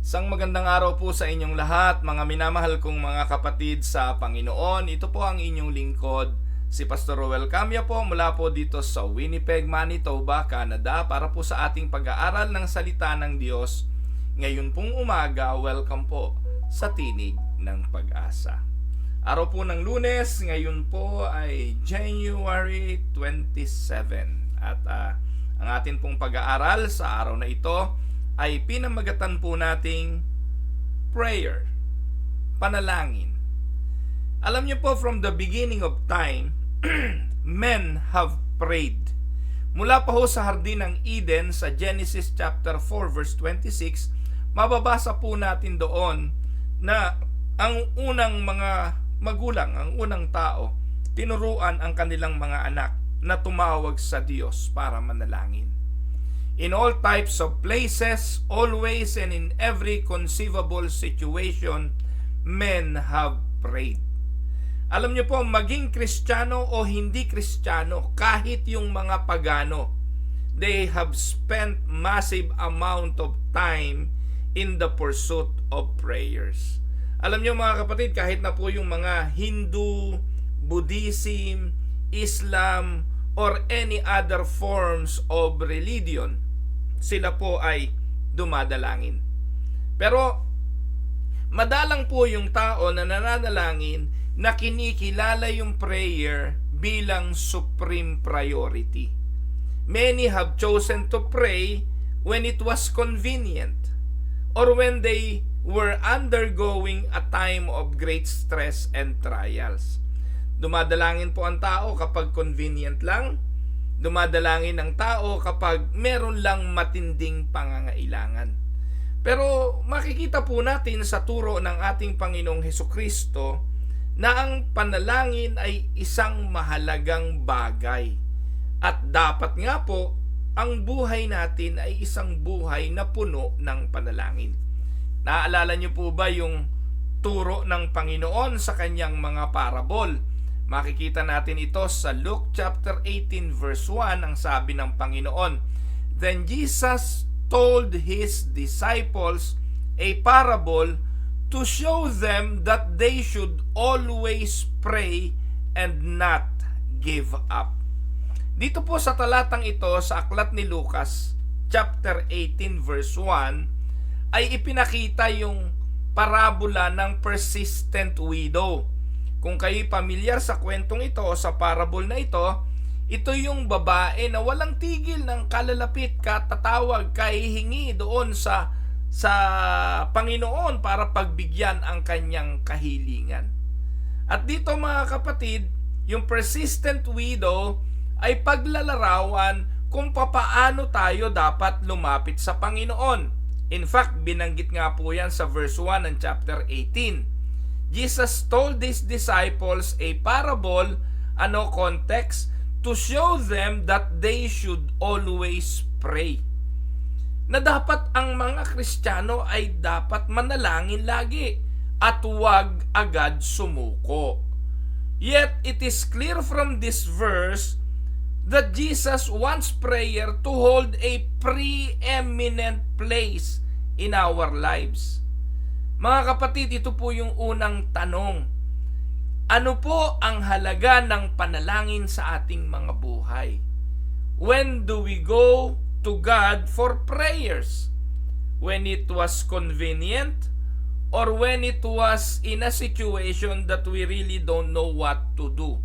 Isang magandang araw po sa inyong lahat, mga minamahal kong mga kapatid sa Panginoon. Ito po ang inyong lingkod, si Pastor Roel Camia po mula po dito sa Winnipeg, Manitoba, Canada para po sa ating pag-aaral ng salita ng Diyos. Ngayon pong umaga, welcome po sa Tinig ng Pag-asa. Araw po ng Lunes, ngayon po ay January 27 at ang atin pong pag-aaral sa araw na ito ay pinamagatan po nating prayer, panalangin. Alam niyo po, from the beginning of time, men have prayed. Mula pa ho sa Hardin ng Eden sa Genesis chapter 4 verse 26, mababasa po natin doon na ang unang mga magulang, ang unang tao, tinuruan ang kanilang mga anak na tumawag sa Diyos para manalangin. In all types of places, always and in every conceivable situation, men have prayed. Alam niyo po, maging Kristiyano o hindi Kristiyano, kahit yung mga pagano, they have spent massive amount of time in the pursuit of prayers. Alam niyo mga kapatid, kahit na po yung mga Hindu, Buddhism, Islam, or any other forms of religion, sila po ay dumadalangin. Pero madalang po yung tao na nananalangin na kinikilala yung prayer bilang supreme priority. Many have chosen to pray when it was convenient or when they were undergoing a time of great stress and trials. Dumadalangin po ang tao kapag convenient lang. Dumadalangin ang tao kapag meron lang matinding pangangailangan. Pero makikita po natin sa turo ng ating Panginoong Hesukristo na ang panalangin ay isang mahalagang bagay. At dapat nga po, ang buhay natin ay isang buhay na puno ng panalangin. Naaalala niyo po ba yung turo ng Panginoon sa kanyang mga parabol? Makikita natin ito sa Luke chapter 18 verse 1, ang sabi ng Panginoon, "Then Jesus told his disciples a parable to show them that they should always pray and not give up." Dito po sa talatang ito sa aklat ni Lucas chapter 18 verse 1 ay ipinakita yung parabola ng persistent widow. Kung kayo pamilyar sa kwentong ito o sa parable na ito, ito yung babae na walang tigil ng kalalapit, katatawag, kahihingi doon sa Panginoon para pagbigyan ang kanyang kahilingan. At dito mga kapatid, yung persistent widow ay paglalarawan kung papaano tayo dapat lumapit sa Panginoon. In fact, binanggit nga po yan sa verse 1 ng chapter 18. Jesus told his disciples a parable, context, to show them that they should always pray. Na dapat ang mga Kristiyano ay dapat manalangin lagi at huwag agad sumuko. Yet it is clear from this verse that Jesus wants prayer to hold a preeminent place in our lives. Mga kapatid, ito po yung unang tanong. Ano po ang halaga ng panalangin sa ating mga buhay? When do we go to God for prayers? When it was convenient or when it was in a situation that we really don't know what to do?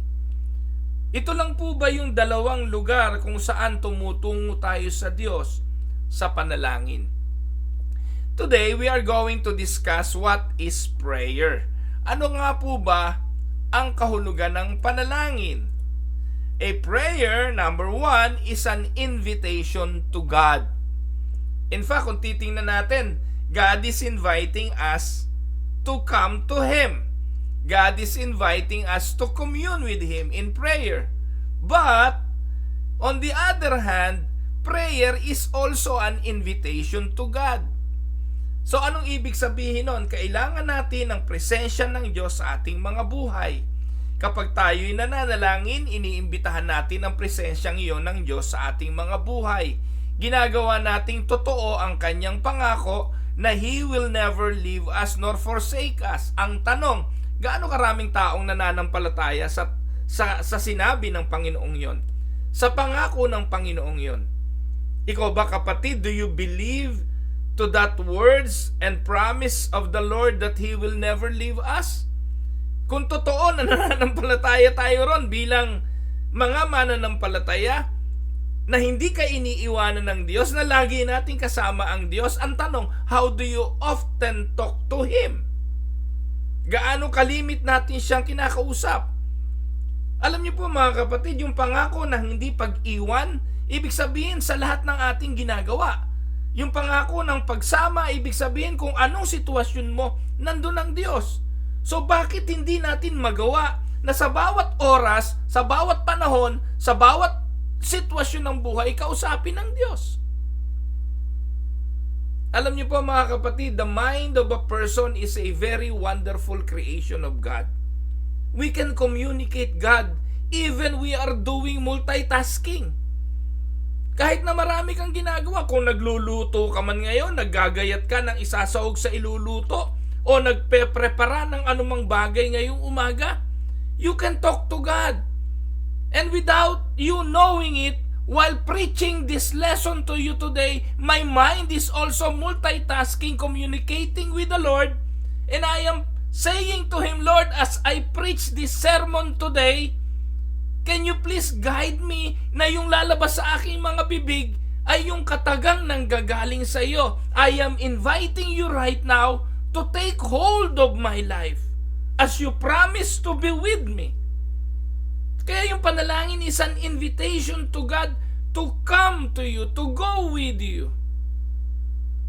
Ito lang po ba yung dalawang lugar kung saan tumutungo tayo sa Diyos sa panalangin? Today, we are going to discuss what is prayer. Ano nga po ba ang kahulugan ng panalangin? A prayer, number 1, is an invitation to God. In fact, kung titingnan natin, God is inviting us to come to Him. God is inviting us to commune with Him in prayer. But, on the other hand, prayer is also an invitation to God. So anong ibig sabihin nun? Kailangan natin ng presensya ng Diyos sa ating mga buhay. Kapag tayo'y nananalangin, iniimbitahan natin ang presensyang iyon ng Diyos sa ating mga buhay. Ginagawa nating totoo ang kanyang pangako na He will never leave us nor forsake us. Ang tanong, gaano karaming taong nananampalataya sa sinabi ng Panginoong yon? Sa pangako ng Panginoong yon? Ikaw ba, kapatid, do you believe to that words and promise of the Lord that He will never leave us? Kung totoo na nananampalataya tayo ron bilang mga mananampalataya, na hindi ka iniiwanan ng Diyos, na lagi nating kasama ang Diyos, ang tanong, how do you often talk to Him? Gaano kalimit natin siyang kinakausap? Alam niyo po mga kapatid, yung pangako na hindi pag-iwan, ibig sabihin sa lahat ng ating ginagawa. Yung pangako ng pagsama, ibig sabihin kung anong sitwasyon mo, nandun ang Diyos. So bakit hindi natin magawa na sa bawat oras, sa bawat panahon, sa bawat sitwasyon ng buhay, kausapin ng Diyos? Alam niyo po mga kapatid, the mind of a person is a very wonderful creation of God. We can communicate God even we are doing multitasking. Kahit na marami kang ginagawa, kung nagluluto ka man ngayon, naggagayat ka ng isasahog sa iluluto, o nagpe-prepara ng anumang bagay ngayong umaga, you can talk to God. And without you knowing it, while preaching this lesson to you today, my mind is also multitasking, communicating with the Lord, and I am saying to Him, Lord, as I preach this sermon today, can you please guide me na yung lalabas sa aking mga bibig ay yung katagang nanggagaling sa iyo. I am inviting you right now to take hold of my life as you promise to be with me. Kaya yung panalangin is an invitation to God to come to you, to go with you.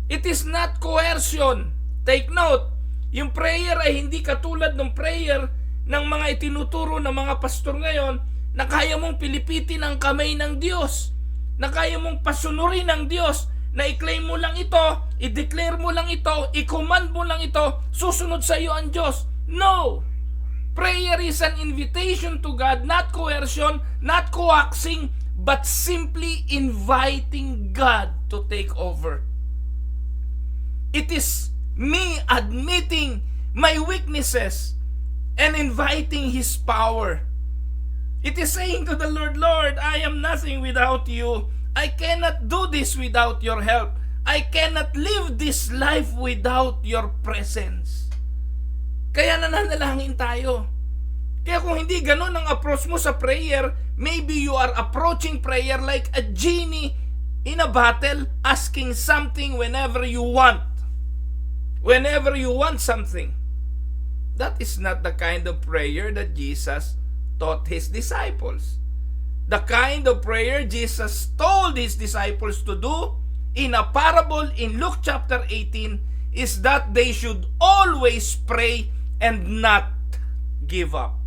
It is not coercion. Take note, yung prayer ay hindi katulad ng prayer ng mga itinuturo ng mga pastor ngayon na kaya mong pilipitin ang kamay ng Diyos, na kaya mong pasunurin ng Diyos, na i-claim mo lang ito, i-declare mo lang ito, i-command mo lang ito, susunod sa iyo ang Diyos. No! Prayer is an invitation to God, not coercion, not coaxing, but simply inviting God to take over. It is me admitting my weaknesses and inviting His power. It is saying to the Lord, Lord, I am nothing without you. I cannot do this without your help. I cannot live this life without your presence. Kaya nananalangin tayo. Kaya kung hindi ganun ang approach mo sa prayer, maybe you are approaching prayer like a genie in a bottle, asking something whenever you want. Whenever you want something. That is not the kind of prayer that Jesus taught His disciples. The kind of prayer Jesus told His disciples to do in a parable in Luke chapter 18 is that they should always pray and not give up.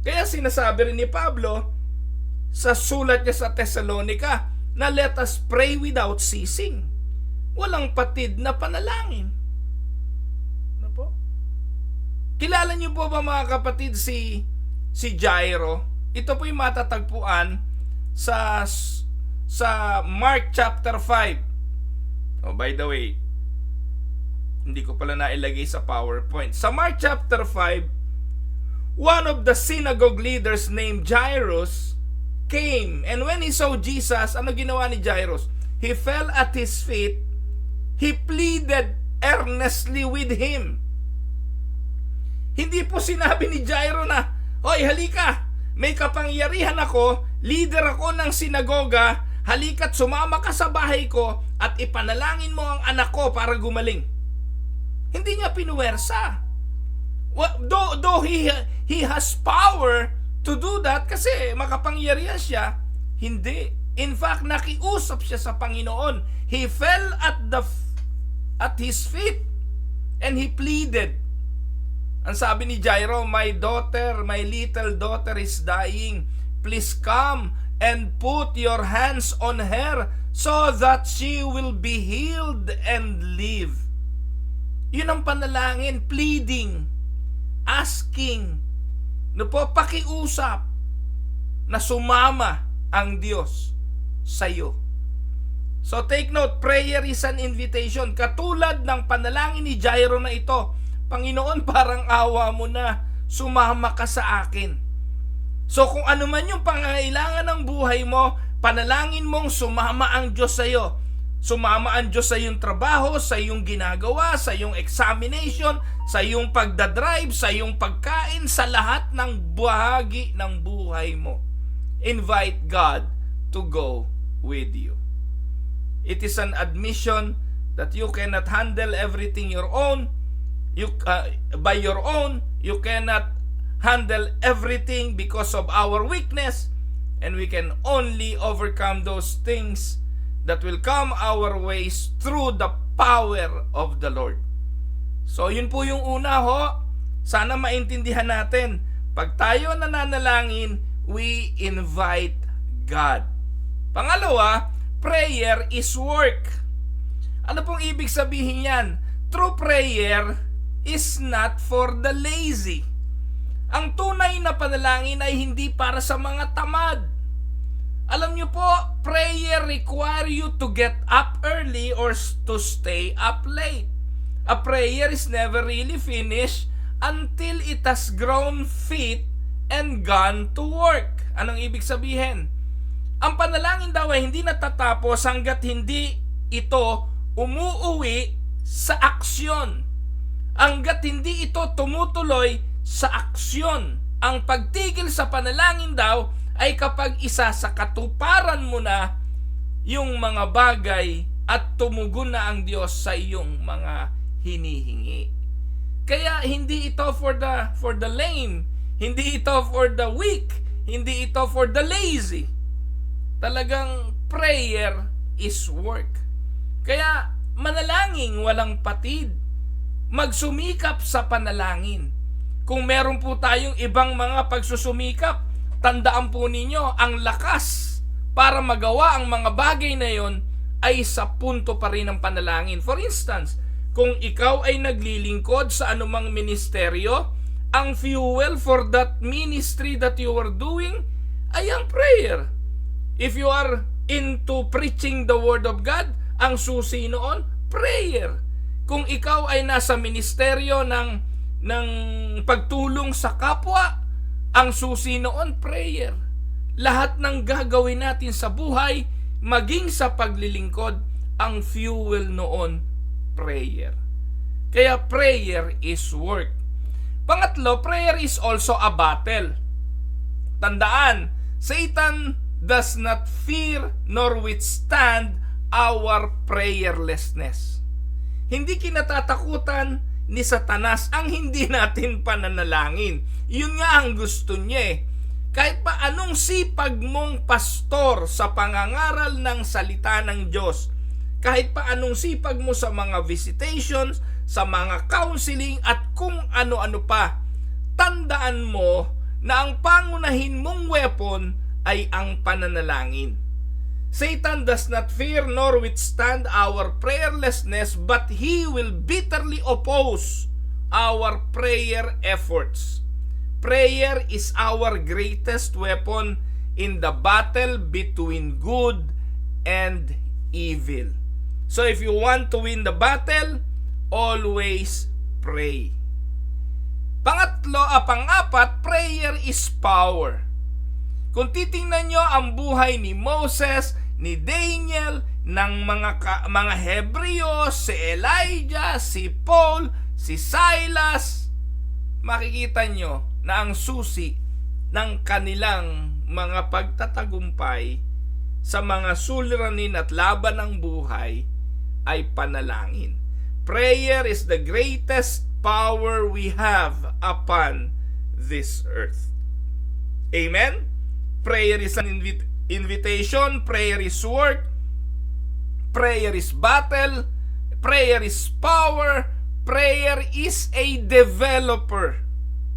Kaya sinasabi rin ni Pablo sa sulat niya sa Thessalonica na let us pray without ceasing. Walang patid na panalangin. Ano po? Kilala niyo po ba mga kapatid si Jairo? Ito po yung matatagpuan sa Mark chapter 5. Oh, by the way, hindi ko pala nailagay sa PowerPoint. Sa Mark chapter 5, one of the synagogue leaders named Jairus came, and when he saw Jesus, ano ginawa ni Jairus? He fell at His feet. He pleaded earnestly with Him. Hindi po sinabi ni Jairo na, "Hoy, halika, may kapangyarihan ako, leader ako ng sinagoga, halika't sumama ka sa bahay ko at ipanalangin mo ang anak ko para gumaling." Hindi niya pinuwersa. Though he has power to do that kasi makapangyarihan siya, hindi. In fact, nakiusap siya sa Panginoon. He fell at His feet and he pleaded. Ang sabi ni Jairo, my little daughter is dying. Please come and put your hands on her so that she will be healed and live. Yun ang panalangin, pleading, asking, pakiusap na sumama ang Diyos sa iyo. So take note, prayer is an invitation. Katulad ng panalangin ni Jairo na ito, Panginoon, parang awa mo na, sumama ka sa akin. So kung ano man yung pangangailangan ng buhay mo, panalangin mong sumama ang Diyos sa iyo. Sumama ang Diyos sa iyong trabaho, sa iyong ginagawa, sa iyong examination, sa iyong pagdadrive, sa iyong pagkain, sa lahat ng bahagi ng buhay mo. Invite God to go with you. It is an admission that you cannot handle everything your own. By your own, you cannot handle everything because of our weakness, and we can only overcome those things that will come our ways through the power of the Lord. So yun po yung una ho. Sana maintindihan natin. Pag tayo nananalangin, we invite God. Pangalawa, prayer is work. Ano pong ibig sabihin yan? True prayer is not for the lazy. Ang tunay na panalangin ay hindi para sa mga tamad. Alam niyo po, prayer require you to get up early or to stay up late. A prayer is never really finished until it has grown fit and gone to work. Anong ibig sabihin? Ang panalangin daw ay hindi natatapos hanggat hindi ito umuuwi sa aksyon. Hanggat hindi ito tumutuloy sa aksyon. Ang pagtigil sa panalangin daw ay kapag isa sa katuparan mo na yung mga bagay at tumugon na ang Diyos sa iyong mga hinihingi. Kaya hindi ito for the lame, hindi ito for the weak, hindi ito for the lazy. Talagang prayer is work. Kaya manalangin walang patid. Magsumikap sa panalangin. Kung meron po tayong ibang mga pagsusumikap, tandaan po ninyo, ang lakas para magawa ang mga bagay na yon ay sa punto pa rin ng panalangin. For instance, kung ikaw ay naglilingkod sa anumang ministeryo, ang fuel for that ministry that you are doing ay ang prayer. If you are into preaching the Word of God, ang susi noon, prayer. Kung ikaw ay nasa ministeryo ng pagtulong sa kapwa, ang susi noon, prayer. Lahat ng gagawin natin sa buhay, maging sa paglilingkod, ang fuel noon, prayer. Kaya prayer is work. Pangatlo, prayer is also a battle. Tandaan, Satan does not fear nor withstand our prayerlessness. Hindi kinatatakutan ni Satanas ang hindi natin pananalangin. Yun nga ang gusto niya eh. Kahit pa anong sipag mong pastor sa pangangaral ng salita ng Diyos, kahit pa anong sipag mo sa mga visitations, sa mga counseling at kung ano-ano pa, tandaan mo na ang pangunahin mong weapon ay ang pananalangin. Satan does not fear nor withstand our prayerlessness, but he will bitterly oppose our prayer efforts. Prayer is our greatest weapon in the battle between good and evil. So if you want to win the battle, always pray. Pang-apat, prayer is power. Kung titingnan nyo ang buhay ni Moses, ni Daniel, ng mga Hebreo, si Elijah, si Paul, si Silas, makikita nyo na ang susi ng kanilang mga pagtatagumpay sa mga suliranin at laban ng buhay ay panalangin. Prayer is the greatest power we have upon this earth. Amen? Prayer is an invitation, prayer is work, prayer is battle, prayer is power, prayer is a developer.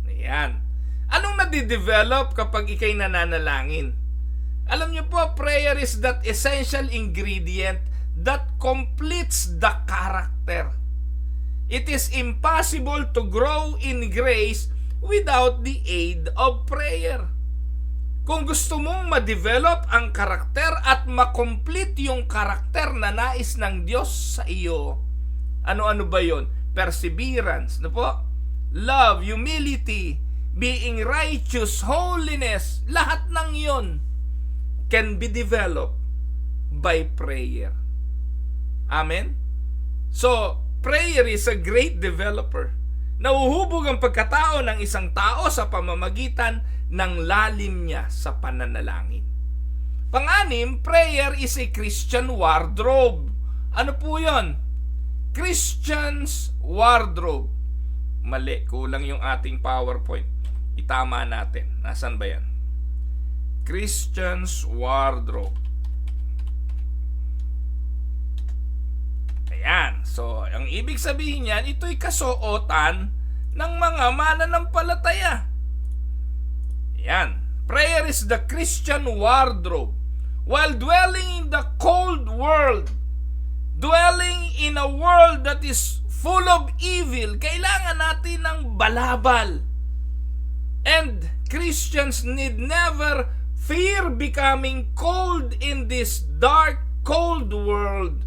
Ayan. Anong nadidevelop kapag ikay nananalangin? Alam niyo po, prayer is that essential ingredient that completes the character. It is impossible to grow in grace without the aid of prayer. Kung gusto mong ma-develop ang karakter at ma-complete yung karakter na nais ng Diyos sa iyo, ano-ano ba yon? Perseverance, no po? Love, humility, being righteous, holiness, lahat ng yon can be developed by prayer. Amen? So, prayer is a great developer. Nauhubog ang pagkatao ng isang tao sa pamamagitan ng lalim niya sa pananalangin. Pang-anim, prayer is a Christian wardrobe. Ano po yon? Christian's wardrobe. Mali, kulang yung ating PowerPoint. Itama natin. Nasaan ba yan? Christian's wardrobe. Ayan. So, ang ibig sabihin niyan, ito'y kasuotan ng mga mananampalataya. Ayan. Prayer is the Christian wardrobe. While dwelling in the cold world, dwelling in a world that is full of evil, kailangan natin ng balabal. And Christians need never fear becoming cold in this dark, cold world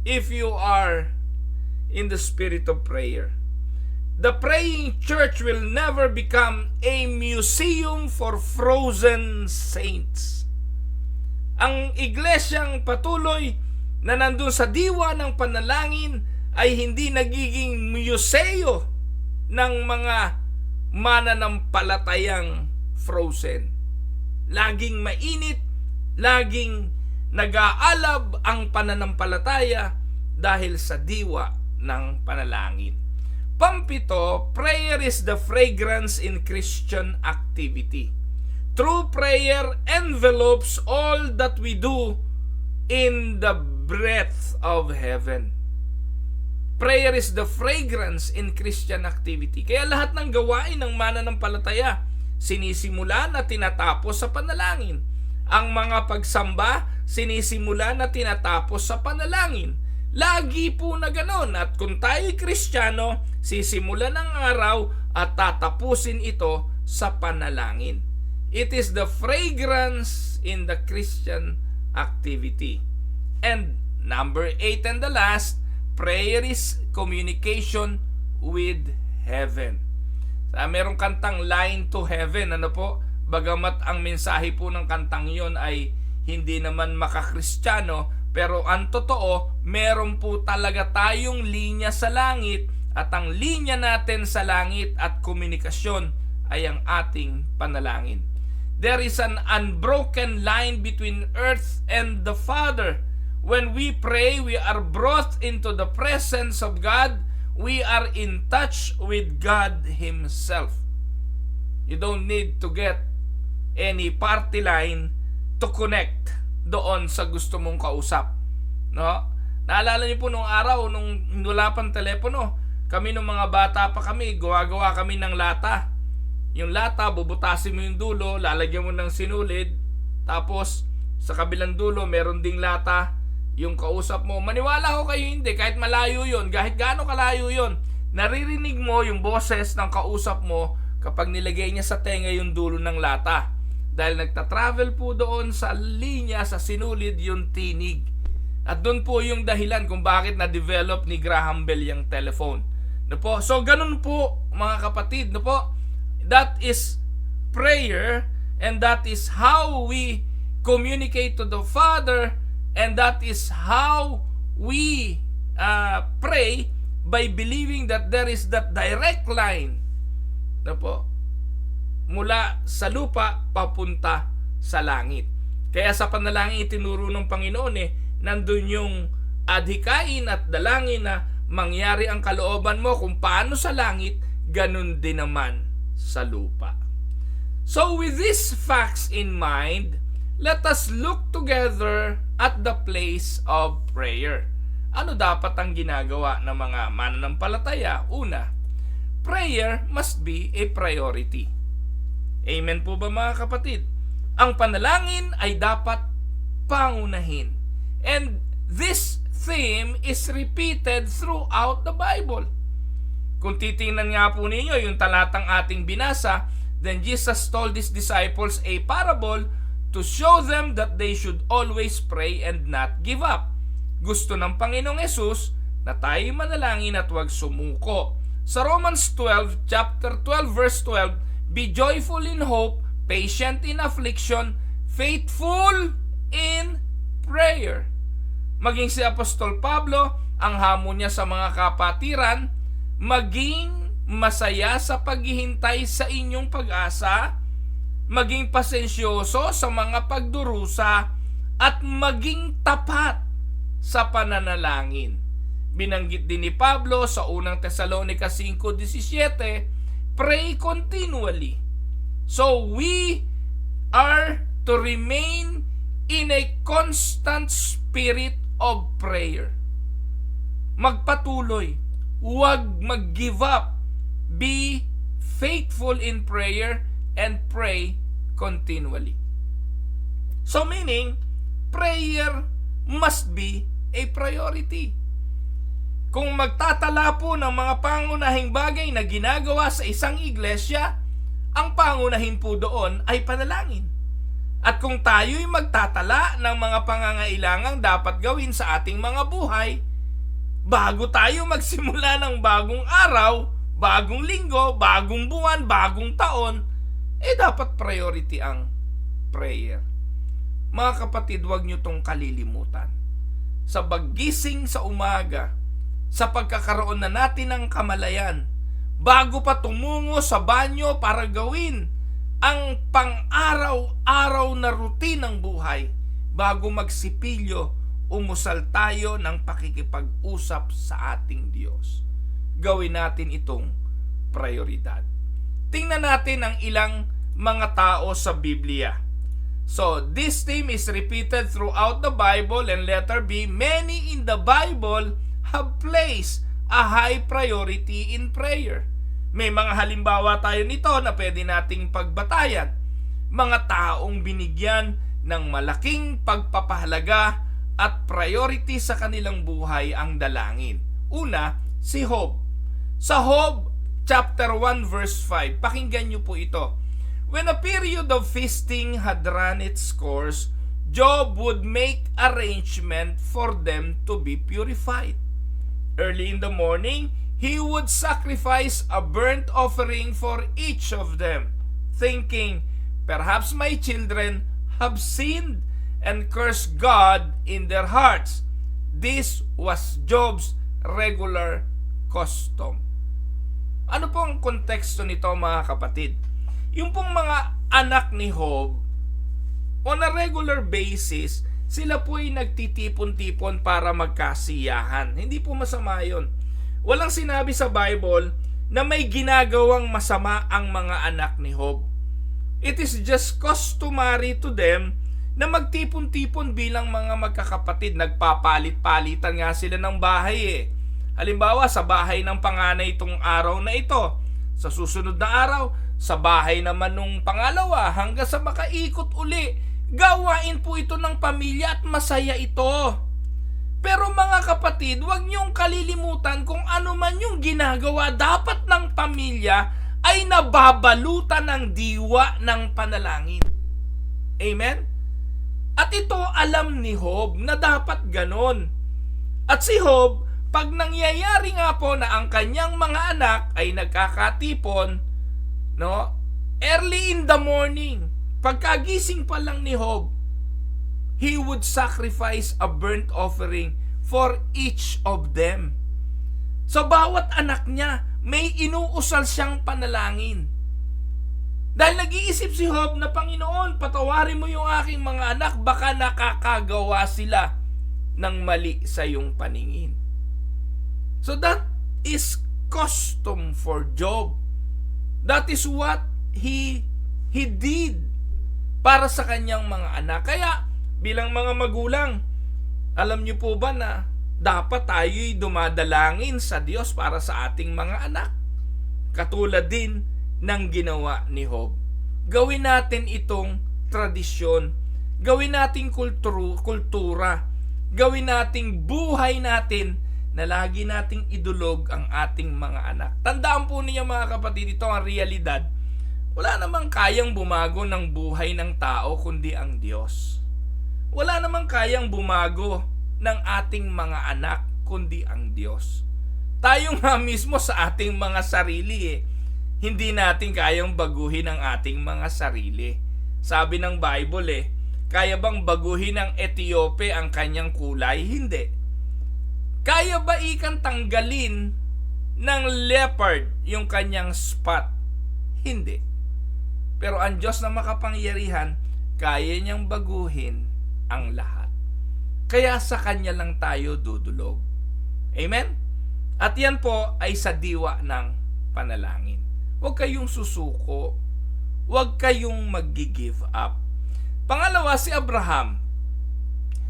if you are in the spirit of prayer. The praying church will never become a museum for frozen saints. Ang iglesyang patuloy na nandun sa diwa ng panalangin ay hindi nagiging museo ng mga mananampalatayang frozen. Laging mainit, laging nag-aalab ang pananampalataya dahil sa diwa ng panalangin. Pampito, prayer is the fragrance in Christian activity. True prayer envelopes all that we do in the breath of heaven. Prayer is the fragrance in Christian activity. Kaya lahat ng gawain ng mananampalataya, sinisimula na tinatapos sa panalangin. Ang mga pagsamba, sinisimula na tinatapos sa panalangin. Lagi po na ganon. At kung tayo'y Kristiyano, sisimulan ang araw at tatapusin ito sa panalangin. It is the fragrance in the Christian activity. And number 8 and the last, prayer is communication with heaven. Merong kantang Line to Heaven, ano po? Bagamat ang mensahe po ng kantang yon ay hindi naman makakristyano, pero ang totoo, meron po talaga tayong linya sa langit, at ang linya natin sa langit at komunikasyon ay ang ating panalangin. There is an unbroken line between earth and the Father. When we pray, we are brought into the presence of God. We are in touch with God Himself. You don't need to get any party line to connect doon sa gusto mong kausap. No? Naalala niyo po nung araw, nung wala pang telepono, kami nung mga bata pa kami, gawa-gawa kami ng lata. Yung lata, bubutasin mo yung dulo, lalagyan mo ng sinulid, tapos sa kabilang dulo, meron ding lata, yung kausap mo. Maniwala ko kayo hindi, kahit malayo yon, kahit gaano kalayo yon, naririnig mo yung boses ng kausap mo kapag nilagay niya sa tenga yung dulo ng lata. Dahil nagta-travel po doon sa linya, sa sinulid yung tinig. At doon po yung dahilan kung bakit na-develop ni Graham Bell yung telephone. No po? So ganun po mga kapatid, no po? That is prayer, and that is how we communicate to the Father, and that is how we pray by believing that there is that direct line, no po, mula sa lupa papunta sa langit. Kaya sa panalangin itinuro ng Panginoon nandun yung adhikain at dalangin na mangyari ang kalooban mo kung paano sa langit, ganun din naman sa lupa. So with these facts in mind, let us look together at the place of prayer. Ano dapat ang ginagawa ng mga mananampalataya? Una, prayer must be a priority. Amen po ba mga kapatid? Ang panalangin ay dapat pangunahin. And this theme is repeated throughout the Bible. Kung titingnan nga po ninyo yung talatang ating binasa, Then Jesus told his disciples a parable to show them that they should always pray and not give up. Gusto ng Panginoong Hesus na tayo manalangin at huwag sumuko. Sa Romans 12, chapter 12, verse 12, be joyful in hope, patient in affliction, faithful in prayer. Maging si Apostol Pablo, ang hamon niya sa mga kapatiran, maging masaya sa paghihintay sa inyong pag-asa, maging pasensyoso sa mga pagdurusa, at maging tapat sa pananalangin. Binanggit din ni Pablo sa unang Tesalonica 5:17, pray continually. So we are to remain in a constant spirit of prayer. Magpatuloy, huwag mag-give up. Be faithful in prayer and pray continually. So meaning, prayer must be a priority. Kung magtatala po ng mga pangunahing bagay na ginagawa sa isang iglesia, ang pangunahin po doon ay panalangin. At kung tayo'y magtatala ng mga pangangailangang dapat gawin sa ating mga buhay, bago tayo magsimula ng bagong araw, bagong linggo, bagong buwan, bagong taon, dapat priority ang prayer. Mga kapatid, huwag nyo tong kalilimutan. Sa paggising sa umaga, sa pagkakaroon na natin ng kamalayan, bago pa tumungo sa banyo para gawin ang pang-araw-araw na routine ng buhay, bago magsipilyo, umusal tayo ng pakikipag-usap sa ating Diyos. Gawin natin itong prioridad. Tingnan natin ang ilang mga tao sa Biblia. So, this theme is repeated throughout the Bible, and letter B, many in the Bible have placed a high priority in prayer. May mga halimbawa tayo nito na pwede nating pagbatayan. Mga taong binigyan ng malaking pagpapahalaga at priority sa kanilang buhay ang dalangin. Una, si Job. Sa Job, chapter 1, verse 5, pakinggan niyo po ito. When a period of feasting had run its course, Job would make arrangement for them to be purified. Early in the morning, he would sacrifice a burnt offering for each of them, thinking, perhaps my children have sinned and cursed God in their hearts. This was Job's regular custom. Ano po ang konteksto nito, mga kapatid? Yung pong mga anak ni Job, on a regular basis, sila po ay nagtitipon-tipon para magkasiyahan. Hindi po masama yun. Walang sinabi sa Bible na may ginagawang masama ang mga anak ni Job. It is just customary to them na magtipon-tipon bilang mga magkakapatid. Nagpapalit-palitan nga sila ng bahay eh. Halimbawa, sa bahay ng panganay itong araw na ito. Sa susunod na araw, sa bahay naman nung pangalawa hanggang sa makaikot uli. Gawain po ito ng pamilya at masaya ito. Pero mga kapatid, huwag niyong kalilimutan kung ano man yung ginagawa dapat ng pamilya ay nababalutan ng diwa ng panalangin. Amen? At ito alam ni Job na dapat ganon. At si Job, pag nangyayari nga po na ang kanyang mga anak ay nagkakatipon, early in the morning, pagkagising pa lang ni Job, he would sacrifice a burnt offering for each of them. Sa bawat anak niya, may inuusal siyang panalangin. Dahil nag-iisip si Job na, Panginoon, patawarin mo yung aking mga anak, baka nakakagawa sila ng mali sa iyong paningin. So that is custom for Job. That is what he did para sa kanyang mga anak. Kaya bilang mga magulang, alam niyo po ba na dapat tayo'y dumadalangin sa Diyos para sa ating mga anak? Katulad din ng ginawa ni Job. Gawin natin itong tradisyon. Gawin nating kultura. Gawin nating buhay natin na lagi nating idulog ang ating mga anak. Tandaan po niyo, mga kapatid, ito ang realidad. Wala namang kayang bumago ng buhay ng tao kundi ang Diyos. Wala namang kayang bumago ng ating mga anak kundi ang Diyos. Tayo nga mismo sa ating mga sarili hindi natin kayang baguhin ang ating mga sarili. Sabi ng Bible kaya bang baguhin ng Etiope ang kanyang kulay? Hindi. Kaya ba ikang tanggalin ng leopard yung kanyang spot? Hindi. Pero ang Diyos na makapangyarihan, kaya niyang baguhin ang lahat. Kaya sa Kanya lang tayo dudulog. Amen? At yan po ay sa diwa ng panalangin. Huwag kayong susuko. Huwag kayong mag-give up. Pangalawa, si Abraham.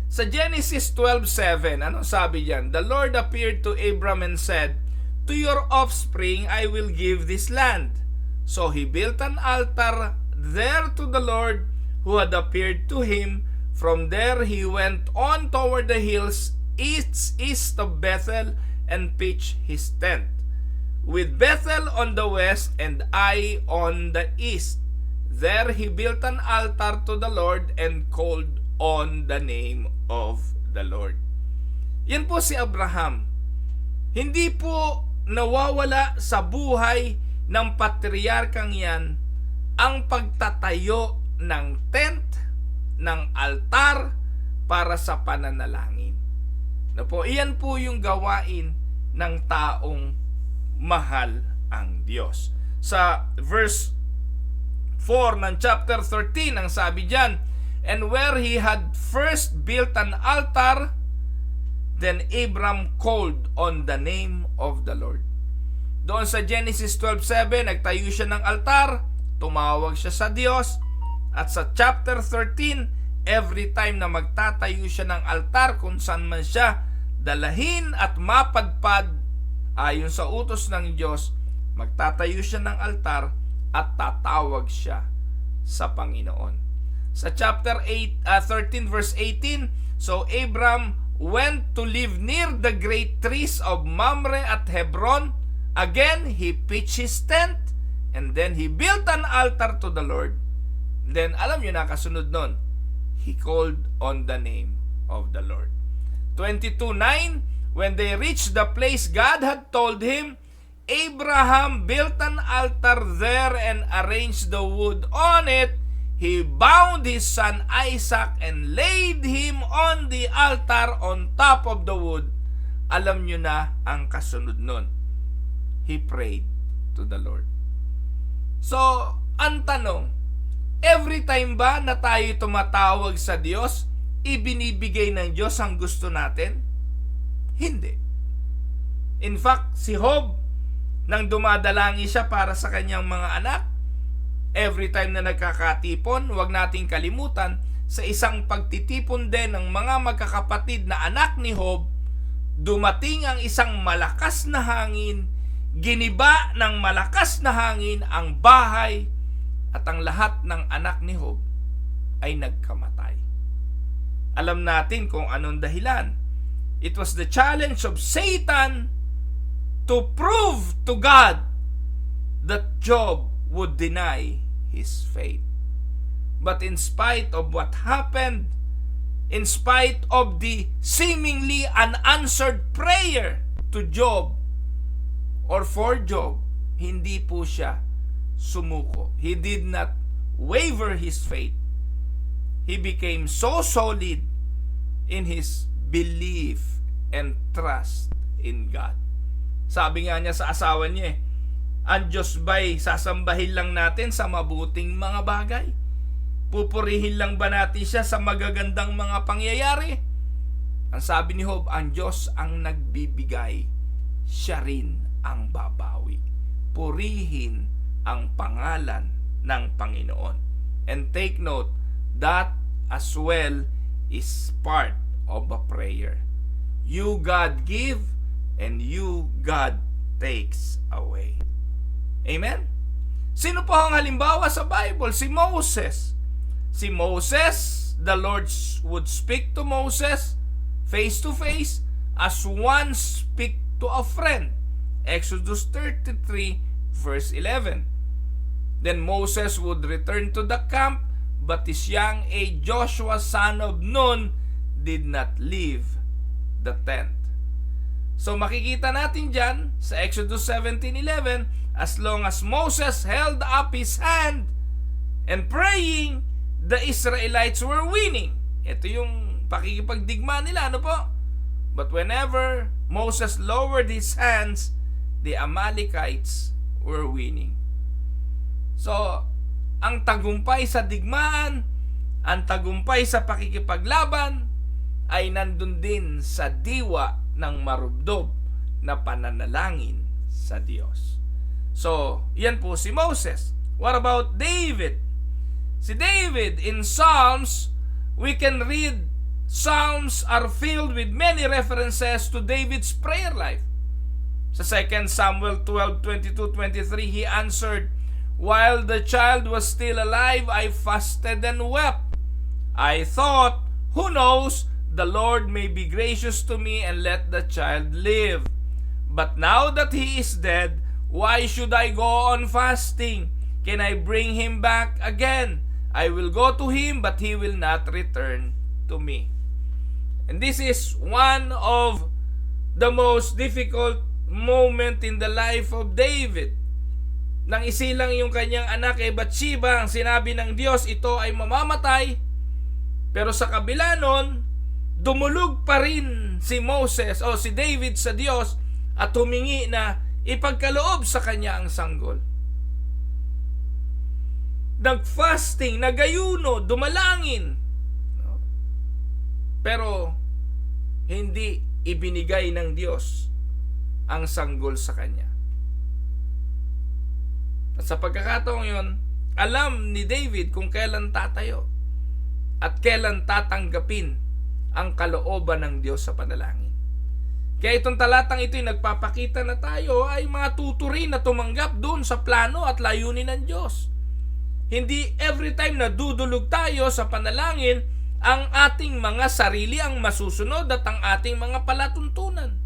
Sa Genesis 12:7, anong sabi diyan? The Lord appeared to Abram and said, "To your offspring I will give this land." So he built an altar there to the Lord who had appeared to him. From there he went on toward the hills east of Bethel and pitched his tent, with Bethel on the west and Ai on the east. There he built an altar to the Lord and called on the name of the Lord. Yan po si Abraham. Hindi po nawawala sa buhay ng patriarkang yan ang pagtatayo ng tent, ng altar para sa pananalangin. Iyan po yung gawain ng taong mahal ang Diyos. Sa verse 4 ng chapter 13, ang sabi diyan, "And where he had first built an altar, then Abram called on the name of the Lord." Doon sa Genesis 12:7, nagtayo siya ng altar, tumawag siya sa Diyos, at sa chapter 13, every time na magtatayo siya ng altar kung saan man siya dalahin at mapadpad ayon sa utos ng Diyos, magtatayo siya ng altar at tatawag siya sa Panginoon. Sa chapter 13 verse 18, so Abram went to live near the great trees of Mamre at Hebron. Again, he pitched his tent, and then he built an altar to the Lord. Then, alam nyo na, kasunod nun, he called on the name of the Lord. 22:9, when they reached the place God had told him, Abraham built an altar there and arranged the wood on it. He bound his son Isaac and laid him on the altar on top of the wood. Alam nyo na ang kasunod nun. He prayed to the Lord. So, ang tanong, every time ba na tayo tumatawag sa Diyos, ibinibigay ng Diyos ang gusto natin? Hindi. In fact, si Job, nang dumadalangin siya para sa kanyang mga anak, every time na nagkakatipon, huwag nating kalimutan, sa isang pagtitipon din ng mga magkakapatid na anak ni Job, dumating ang isang malakas na hangin, giniba ng malakas na hangin ang bahay, at ang lahat ng anak ni Job ay nagkamatay. Alam natin kung anong dahilan. It was the challenge of Satan to prove to God that Job would deny his faith. But in spite of what happened, in spite of the seemingly unanswered prayer to Job, or for Job, hindi po siya sumuko. He did not waver his faith. He became so solid in his belief and trust in God. Sabi nga niya sa asawa niya, ang Diyos ba'y sasambahin lang natin sa mabuting mga bagay? Pupurihin lang ba natin siya sa magagandang mga pangyayari? Ang sabi ni Job, ang Diyos ang nagbibigay, siya rin ang babawi. Purihin ang pangalan ng Panginoon. And take note, that as well is part of a prayer. You, God, give, and you, God, takes away. Amen? Sino po ang halimbawa sa Bible? Si Moses. Si Moses, the Lord would speak to Moses face to face as one speak to a friend. Exodus 33 verse 11. Then Moses would return to the camp, but his young age Joshua, son of Nun, did not leave the tent. So makikita natin dyan sa Exodus 17:11, as long as Moses held up his hand and praying, the Israelites were winning. Ito yung pakikipagdigma nila, ano po? But whenever Moses lowered his hands, the Amalekites were winning. So, ang tagumpay sa digmaan, ang tagumpay sa pakikipaglaban, ay nandun din sa diwa ng marubdob na pananalangin sa Diyos. So, yan po si Moses. What about David? Si David, in Psalms, we can read, Psalms are filled with many references to David's prayer life. Sa 2 Samuel 12:22-23, he answered, "While the child was still alive, I fasted and wept. I thought, who knows, the Lord may be gracious to me and let the child live. But now that he is dead, why should I go on fasting? Can I bring him back again? I will go to him, but he will not return to me." And this is one of the most difficult moment in the life of David. Nang isilang yung kanyang anak kay Bathsheba, ang sinabi ng Diyos, ito ay mamamatay. Pero sa kabila nun, dumulog pa rin si Moses o si David sa Diyos at humingi na ipagkaloob sa kanya ang sanggol. Nag-fasting, nagayuno, dumalangin. Pero hindi ibinigay ng Diyos ang sanggol sa kanya. At sa pagkakataong yun, alam ni David kung kailan tatayo at kailan tatanggapin ang kalooban ng Diyos sa panalangin. Kaya itong talatang ito ay nagpapakita na tayo ay matuturin na tumanggap doon sa plano at layunin ng Diyos. Hindi every time na dudulog tayo sa panalangin, ang ating mga sarili ang masusunod at ang ating mga palatuntunan.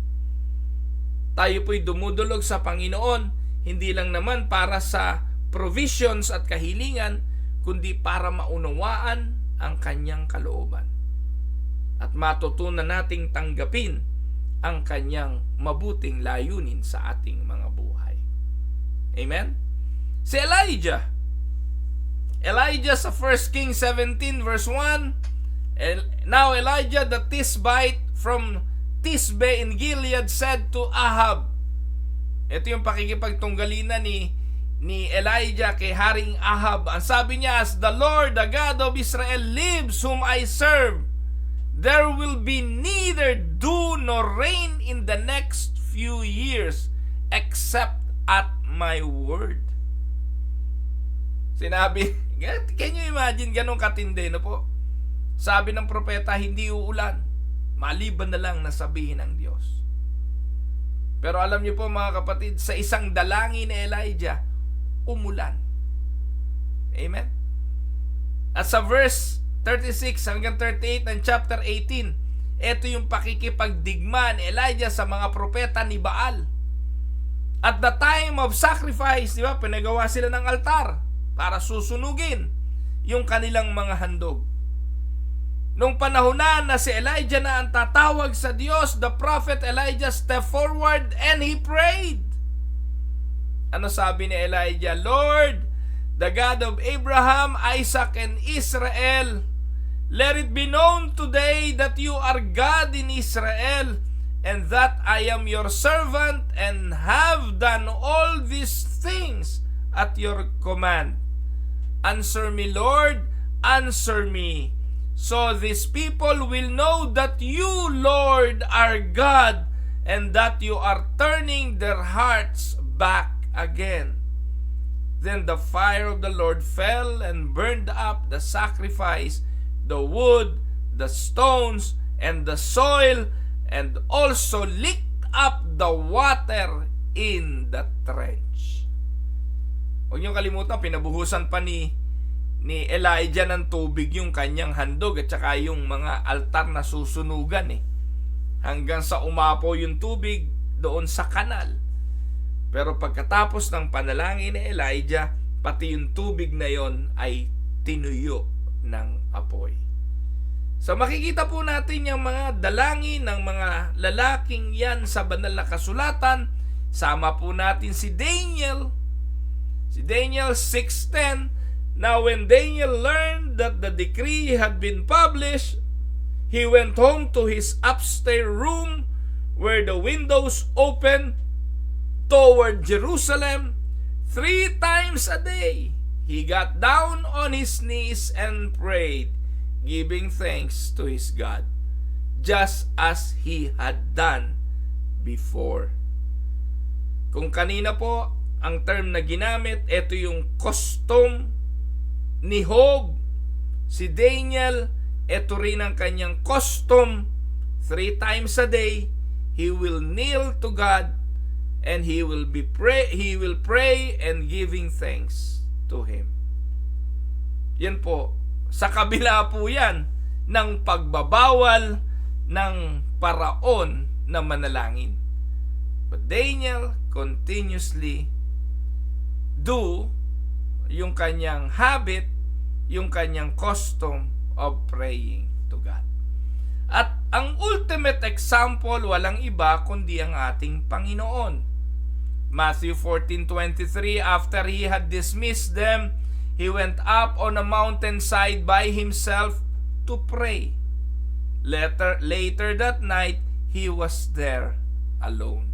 Tayo po'y dumudulog sa Panginoon, hindi lang naman para sa provisions at kahilingan, kundi para maunawaan ang kanyang kalooban. At matutunan nating tanggapin ang kanyang mabuting layunin sa ating mga buhay. Amen? Si Elijah sa 1 Kings 17 verse 1, "Now Elijah the Tishbite from Tishbe in Gilead said to Ahab," ito yung pakikipagtunggalina ni Elijah kay Haring Ahab. Ang sabi niya, "As the Lord, the God of Israel lives, whom I serve, there will be neither dew nor rain in the next few years, except at my word." Sinabi, can you imagine ganun katindi, no po? Sabi ng propeta, hindi uulan, maliban na lang na sabihin ng Diyos. Pero alam niyo po mga kapatid, sa isang dalangin ni Elijah, umulan. Amen? At sa verse 36 hanggang 38 ng chapter 18, ito yung pakikipagdigma ni Elijah sa mga propeta ni Baal. At the time of sacrifice, di ba, pinagawa sila ng altar para susunugin yung kanilang mga handog. Nung panahon na si Elijah na ang tatawag sa Diyos, the prophet Elijah stepped forward and he prayed. Ano sabi ni Elijah? "Lord, the God of Abraham, Isaac, and Israel, let it be known today that you are God in Israel, and that I am your servant and have done all these things at your command. Answer me, Lord, answer me, so these people will know that you, Lord, are God, and that you are turning their hearts back again." Then the fire of the Lord fell and burned up the sacrifice, the wood, the stones, and the soil, and also licked up the water in the trench. Huwag niyong kalimutan, pinabuhusan pa ni Elijah ng tubig yung kanyang handog at saka yung mga altar na susunugan hanggang sa umapo yung tubig doon sa kanal. Pero pagkatapos ng panalangin ni Elijah, pati yung tubig na yon ay tinuyo ng apoy. So makikita po natin yung mga dalangin ng mga lalaking yan sa banal na kasulatan. Sama po natin si Daniel. Si Daniel 6:10. Now when Daniel learned that the decree had been published, he went home to his upstairs room where the windows opened toward Jerusalem 3 times a day. He got down on his knees and prayed, giving thanks to his God, just as he had done before. Kung kanina po ang term na ginamit, ito yung custom ni Job. Si Daniel, ito rin ang kanyang custom. 3 times a day, he will kneel to God and he will pray and giving thanks to Him. Yan po. Sa kabila po yan ng pagbabawal ng paraon na manalangin. But Daniel continuously do yung kanyang habit, yung kanyang custom of praying to God. At ang ultimate example, walang iba kundi ang ating Panginoon. Matthew 14:23, after he had dismissed them, he went up on a mountainside by himself to pray. Later that night, he was there alone.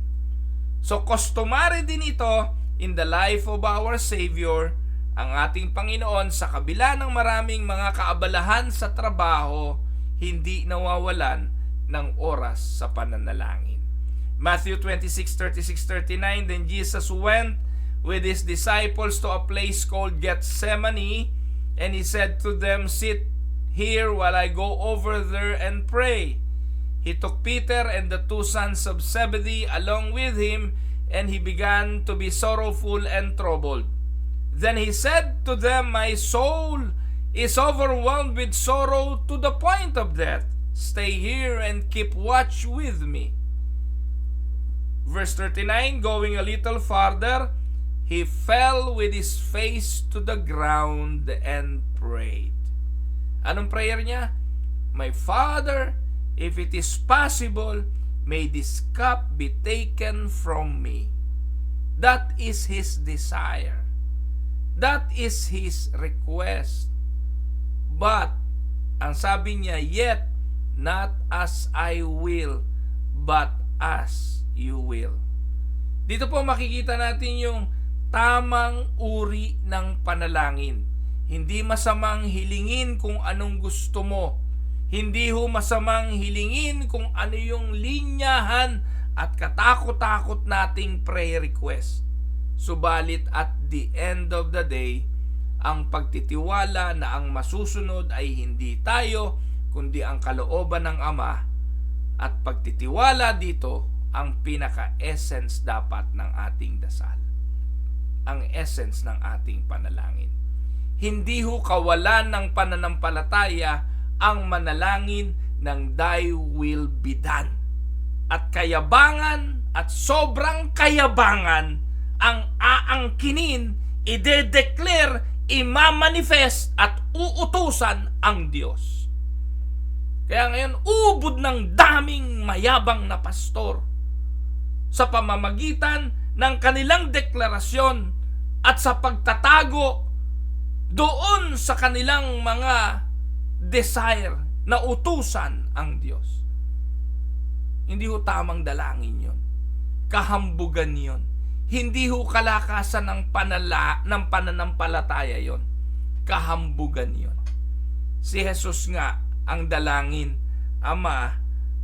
So, customary din ito in the life of our Savior, ang ating Panginoon, sa kabila ng maraming mga kaabalahan sa trabaho, hindi nawawalan ng oras sa pananalangin. Matthew 26:36-39, then Jesus went with his disciples to a place called Gethsemane, and he said to them, sit here while I go over there and pray. He took Peter and the 2 sons of Zebedee along with him, and he began to be sorrowful and troubled. Then he said to them, my soul is overwhelmed with sorrow to the point of death. Stay here and keep watch with me. Verse 39, going a little farther, he fell with his face to the ground and prayed. Anong prayer niya? My Father, if it is possible, may this cup be taken from me. That is his desire. That is his request. But, ang sabi niya, yet not as I will, but as you will. Dito po makikita natin yung tamang uri ng panalangin. Hindi masamang hilingin kung anong gusto mo. Hindi ho masamang hilingin kung ano yung linyahan at katakot-takot nating prayer request. Subalit at the end of the day, ang pagtitiwala na ang masusunod ay hindi tayo, kundi ang kalooban ng Ama. At pagtitiwala dito, ang pinaka-essence dapat ng ating dasal. Ang essence ng ating panalangin. Hindi ho kawalan ng pananampalataya ang manalangin ng thy will be done. At kayabangan at sobrang kayabangan ang aangkinin, ide-declare, imamanifest at uutusan ang Diyos. Kaya ngayon, ubod ng daming mayabang na pastor sa pamamagitan ng kanilang deklarasyon at sa pagtatago doon sa kanilang mga desire na utusan ang Diyos. Hindi ho tamang dalangin yon. Kahambugan yon. Hindi ho kalakasan ng pananampalataya yon. Kahambugan yon. Si Jesus nga ang dalangin, Ama,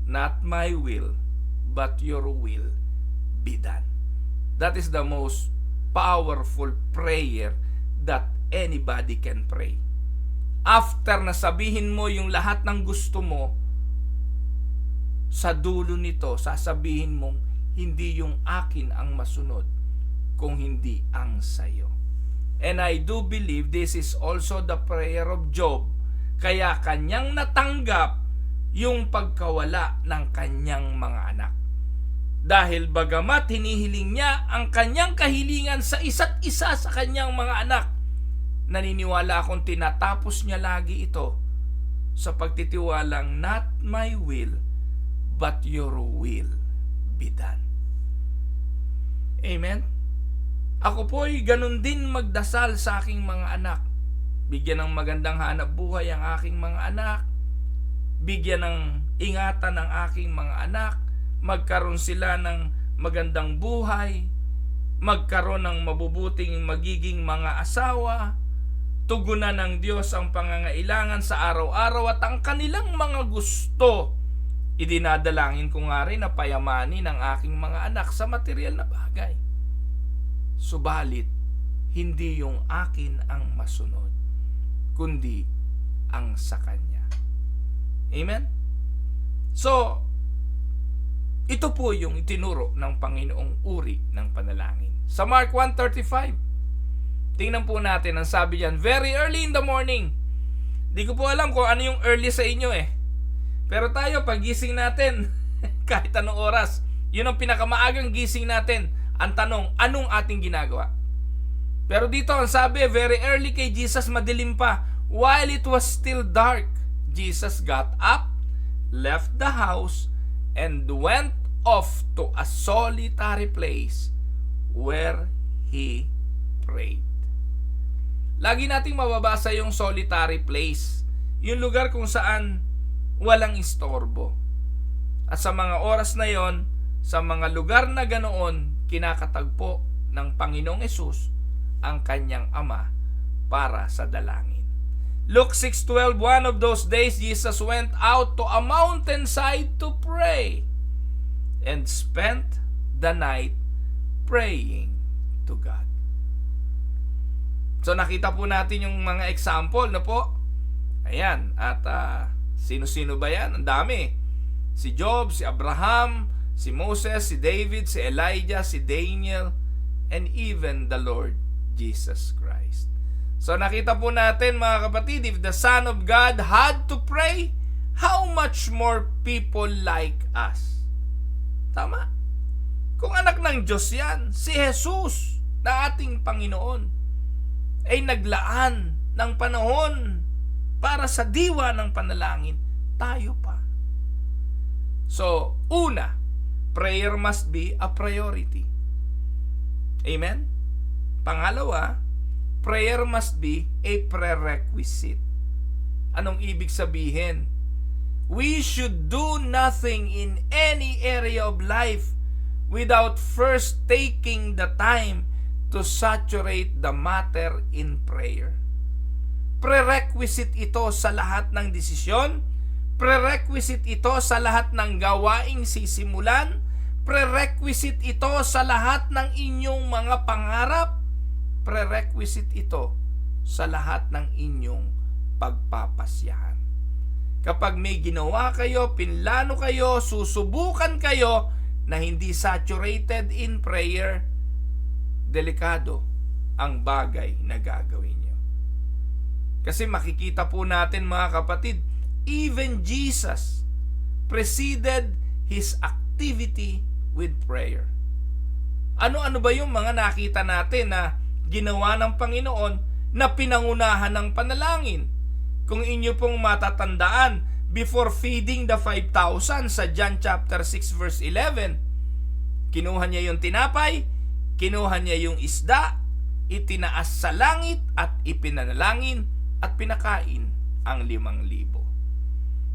not my will, but your will be done. That is the most powerful prayer that anybody can pray. After na sabihin mo yung lahat ng gusto mo, sa dulo nito, sasabihin mong, hindi yung akin ang masunod, kung hindi ang sayo. And I do believe this is also the prayer of Job. Kaya kanyang natanggap yung pagkawala ng kanyang mga anak. Dahil bagamat hinihiling niya ang kanyang kahilingan sa isa't isa sa kanyang mga anak, naniniwala akong tinatapos niya lagi ito sa pagtitiwalang, not my will, but your will be done. Amen? Ako po'y ganun din magdasal sa aking mga anak. Bigyan ng magandang hanap buhay ang aking mga anak. Bigyan ng ingatan ang aking mga anak. Magkaroon sila ng magandang buhay. Magkaroon ng mabubuting magiging mga asawa. Tugunan ng Diyos ang pangangailangan sa araw-araw at ang kanilang mga gusto. Idinadalangin ko nga rin na payamanin ang aking mga anak sa material na bagay. Subalit, hindi yung akin ang masunod, kundi ang sa Kanya. Amen? So, ito po yung itinuro ng Panginoong uri ng panalangin. Sa Mark 1:35, tingnan po natin ang sabi diyan, very early in the morning. Di ko po alam kung ano yung early sa inyo Pero tayo, pag-gising natin, kahit anong oras, yun ang pinakamaagang gising natin. Ang tanong, anong ating ginagawa? Pero dito ang sabi, very early kay Jesus, madilim pa. While it was still dark, Jesus got up, left the house, and went off to a solitary place where he prayed. Lagi nating mababasa yung solitary place, yung lugar kung saan walang istorbo. At sa mga oras na yon, sa mga lugar na ganoon, kinakatagpo ng Panginoong Hesus ang kanyang Ama para sa dalangin. Luke 6:12, one of those days, Jesus went out to a mountainside to pray and spent the night praying to God. So nakita po natin yung mga example na po. Ayan, at sino-sino ba yan? Ang dami. Si Job, si Abraham, si Moses, si David, si Elijah, si Daniel, and even the Lord Jesus Christ. So nakita po natin mga kapatid, if the Son of God had to pray, how much more people like us? Tama? Kung anak ng Diyos yan, si Jesus na ating Panginoon ay naglaan ng panahon para sa diwa ng panalangin, tayo pa. So, una, prayer must be a priority. Amen? Pangalawa, prayer must be a prerequisite. Anong ibig sabihin? We should do nothing in any area of life without first taking the time to saturate the matter in prayer. Prerequisite ito sa lahat ng desisyon. Prerequisite ito sa lahat ng gawaing sisimulan. Prerequisite ito sa lahat ng inyong mga pangarap. Prerequisite ito sa lahat ng inyong pagpapasyahan. Kapag may ginawa kayo, pinlano kayo, susubukan kayo na hindi saturated in prayer, delikado ang bagay na gagawin nyo. Kasi makikita po natin mga kapatid, even Jesus preceded his activity with prayer. Ano-ano ba yung mga nakita natin na ginawa ng Panginoon na pinangunahan ng panalangin? Kung inyo pong matatandaan, before feeding the 5,000 sa John chapter 6 verse 11, kinuha niya yung tinapay, kinuha niya yung isda, itinaas sa langit at ipinanalangin at pinakain ang 5,000.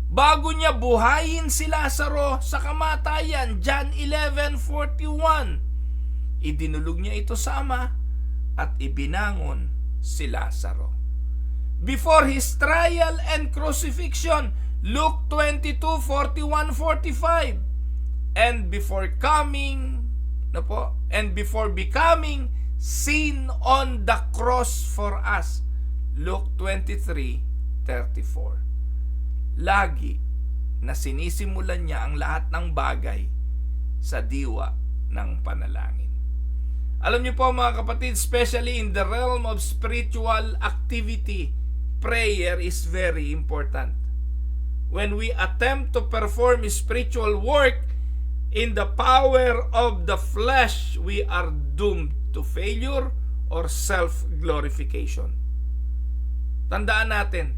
Bago niya buhayin si Lazaro sa kamatayan, John 11:41, idinulog niya ito sa Ama at ibinangon si Lazaro. Before his trial and crucifixion, Luke 22:41-45, and before becoming sin on the cross for us, Luke 23:34. Lagi na sinisimulan niya ang lahat ng bagay sa diwa ng panalangin. Alam niyo po mga kapatid, especially in the realm of spiritual activity, prayer is very important. When we attempt to perform spiritual work in the power of the flesh, we are doomed to failure or self-glorification. Tandaan natin,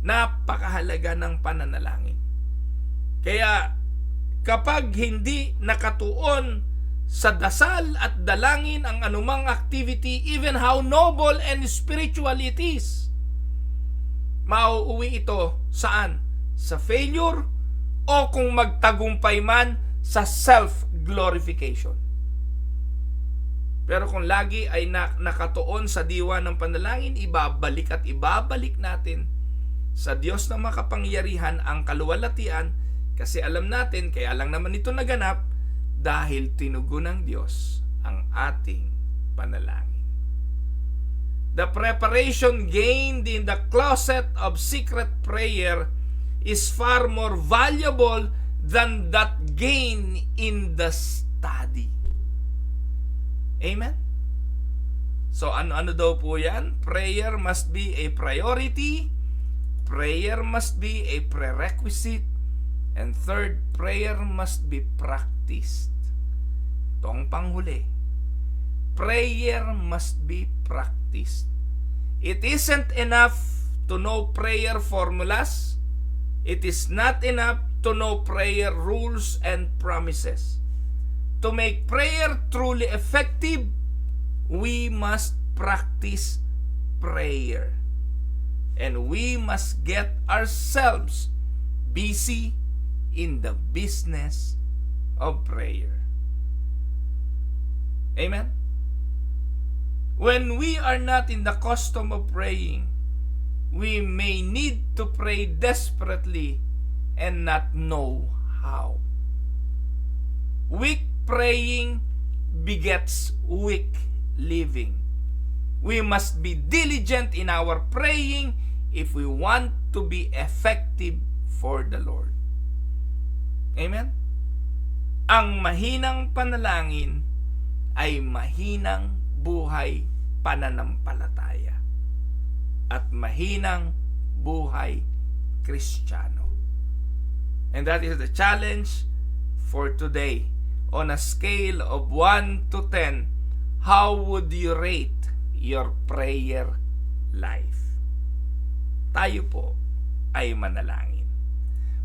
napakahalaga ng pananalangin. Kaya kapag hindi nakatuon sa dasal at dalangin ang anumang activity, even how noble and spiritual it is, mauuwi ito saan? Sa failure o kung magtagumpay man sa self-glorification. Pero kung lagi ay nakatuon sa diwa ng panalangin, ibabalik at ibabalik natin sa Diyos na makapangyarihan ang kaluwalhatian, kasi alam natin, kaya lang naman ito naganap, dahil tinugon ng Diyos ang ating panalangin. The preparation gained in the closet of secret prayer is far more valuable than that gain in the study. Amen? So ano daw po yan? Prayer must be a priority. Prayer must be a prerequisite. And third, prayer must be practiced. Ito ang panghuli. Prayer must be practiced. It isn't enough to know prayer formulas. It is not enough to know prayer rules and promises. To make prayer truly effective, we must practice prayer. And we must get ourselves busy in the business of prayer. Amen? When we are not in the custom of praying, we may need to pray desperately and not know how. Weak praying begets weak living. We must be diligent in our praying if we want to be effective for the Lord. Amen? Ang mahinang panalangin ay mahinang buhay pananampalataya at mahinang buhay Kristiyano. And that is the challenge for today. On a scale of 1 to 10, how would you rate your prayer life? Tayo po ay manalangin.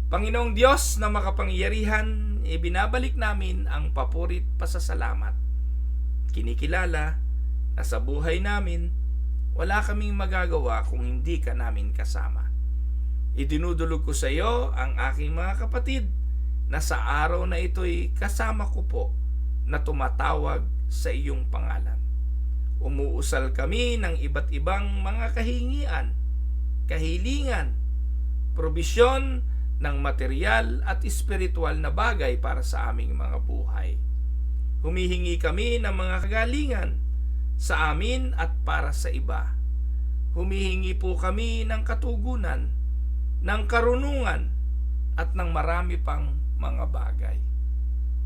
Panginoong Diyos na makapangyarihan, ibinabalik namin ang papurit pasasalamat. Kinikilala na sa buhay namin, wala kaming magagawa kung hindi ka namin kasama. Idinudulog ko sa iyo ang aking mga kapatid na sa araw na ito'y kasama ko po na tumatawag sa iyong pangalan. Umuusal kami ng iba't ibang mga kahingian, kahilingan, probisyon ng material at espiritual na bagay para sa aming mga buhay. Humihingi kami ng mga kagalingan sa amin at para sa iba. Humihingi po kami ng katugunan, ng karunungan, at ng marami pang mga bagay.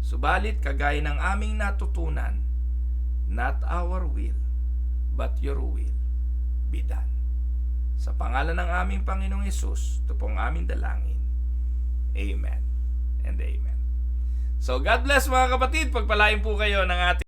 Subalit kagaya ng aming natutunan, not our will, but your will be done. Sa pangalan ng aming Panginoong Hesus, ito pong aming dalangin. Amen and amen. So God bless mga kapatid, pagpalain po kayo ng ating